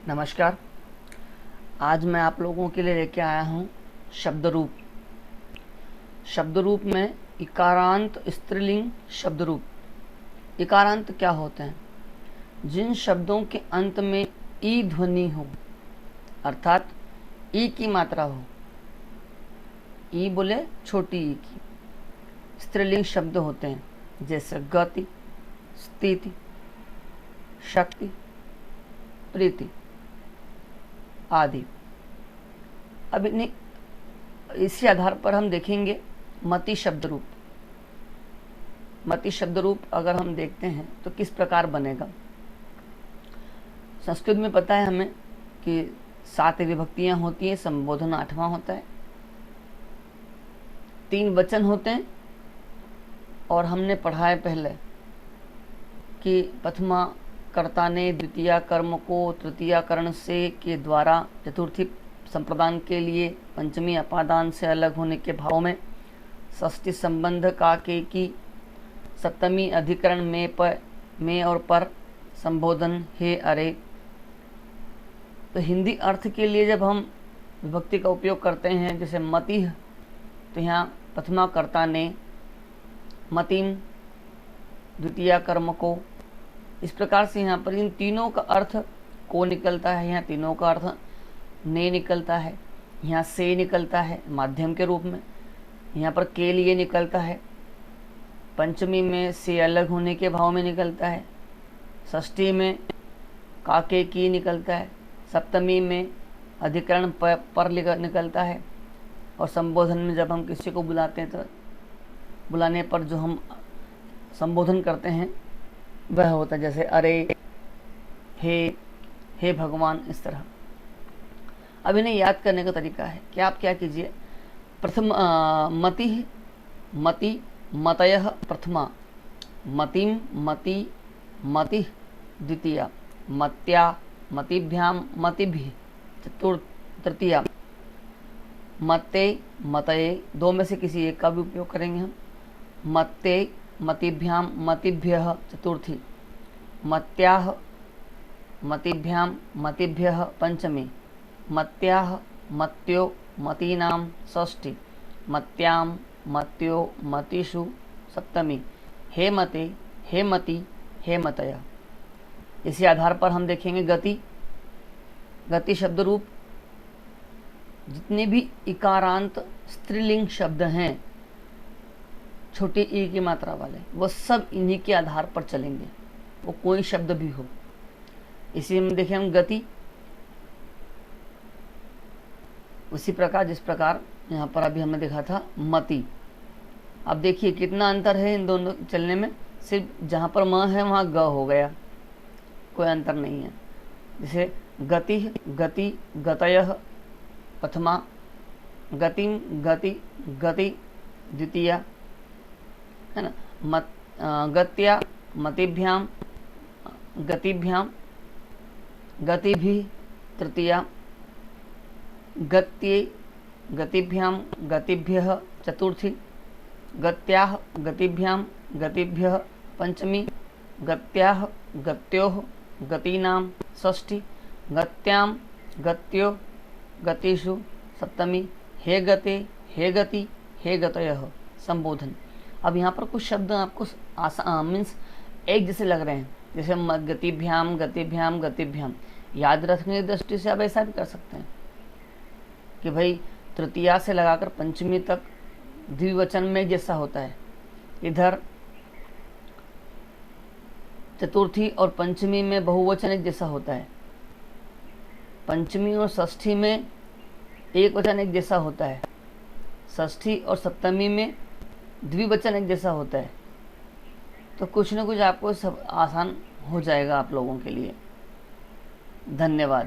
नमस्कार। आज मैं आप लोगों के लिए लेके आया हूँ शब्द रूप। शब्द रूप में इकारांत स्त्रीलिंग शब्द रूप। इकारांत क्या होते हैं? जिन शब्दों के अंत में ई ध्वनि हो, अर्थात ई की मात्रा हो। ई बोले छोटी ई की। स्त्रीलिंग शब्द होते हैं जैसे गति, स्थिति, शक्ति, प्रीति आदि। अब इसी आधार पर हम देखेंगे मति शब्द रूप। मति शब्द रूप अगर हम देखते हैं तो किस प्रकार बनेगा। संस्कृत में पता है हमें कि 7 विभक्तियां होती हैं, संबोधन 8वां होता है, 3 वचन होते हैं। और हमने पढ़ा है पहले कि प्रथमा कर्ता ने द्वितीय कर्म को तृतीय करण से के द्वारा, चतुर्थी संप्रदान के लिए, पंचमी अपादान से अलग होने के भाव में, षष्ठी संबंध का के की, सप्तमी अधिकरण में और पर संबोधन हे अरे। तो हिंदी अर्थ के लिए जब हम विभक्ति का उपयोग करते हैं जैसे मति, तो यहाँ प्रथमा कर्ता ने, मतिम द्वितीय कर्म को, इस प्रकार से यहाँ पर इन तीनों का अर्थ को निकलता है। यहाँ तीनों का अर्थ ने निकलता है, यहाँ से निकलता है माध्यम के रूप में, यहाँ पर के लिए निकलता है, पंचमी में से अलग होने के भाव में निकलता है, षष्ठी में काके की निकलता है, सप्तमी में अधिकरण पर निकलता है, और संबोधन में जब हम किसी को बुलाते हैं तो बुलाने पर जो हम संबोधन करते हैं वह होता है जैसे अरे, हे भगवान, इस तरह। अब इन्हें याद करने का तरीका है कि आप क्या कीजिए। प्रथम मति, मतयः प्रथमा, मतिम मति, मति द्वितीया, मत्या मतिभ्याम मतिभिः तृतीया, मत्ते मतये, 2 में से किसी एक का भी उपयोग करेंगे हम। मत्ते मतिभ्याम मतिभ्यः चतुर्थी, मत्याः मतिभ्याम मतिभ्यः पंचमी, मत्याः मत्यो मतीनां षष्ठी, मत्यां मत्यो मतिषु सप्तमी, हे मते, हे मति, हे मतय। इसी आधार पर हम देखेंगे गति। गति शब्द रूप जितने भी इकारांत स्त्रीलिंग शब्द हैं, छोटी ई की मात्रा वाले, वो सब इन्हीं के आधार पर चलेंगे, वो कोई शब्द भी हो। इसी में देखें हम गति, उसी प्रकार जिस प्रकार यहाँ पर अभी हमने देखा था मति। अब देखिए कितना अंतर है इन दोनों चलने में। सिर्फ जहाँ पर म है वहाँ ग हो गया, कोई अंतर नहीं है। जैसे गति, गति, गतयः प्रथमा, गतिम गति, गति द्वितीया, है ना। गत्या मतिभ्याम गतिभ्याम गतिभिः तृतीया, गत्ये गतिभ्याम गतिभ्यः चतुर्थी, गत्याः गतिभ्याम गतिभ्यः पंचमी, गत्याः गत्योः गतीनां षष्ठी, गत्यां गत्यो गतिषु सप्तमी, हे गते, हे गति, हे गतयः संबोधन। अब यहाँ पर कुछ शब्द आपको मीन्स एक जैसे लग रहे हैं, जैसे गतिभ्याम गतिभ्याम गतिभ्याम। याद रखने की दृष्टि से आप ऐसा भी कर सकते हैं कि भाई तृतीया से लगाकर पंचमी तक द्विवचन में जैसा होता है, इधर चतुर्थी और पंचमी में बहुवचन एक जैसा होता है, पंचमी और षष्ठी में एक वचन एक जैसा होता है, षष्ठी और सप्तमी में द्विवचन एक जैसा होता है। तो कुछ न कुछ आपको सब आसान हो जाएगा आप लोगों के लिए। धन्यवाद।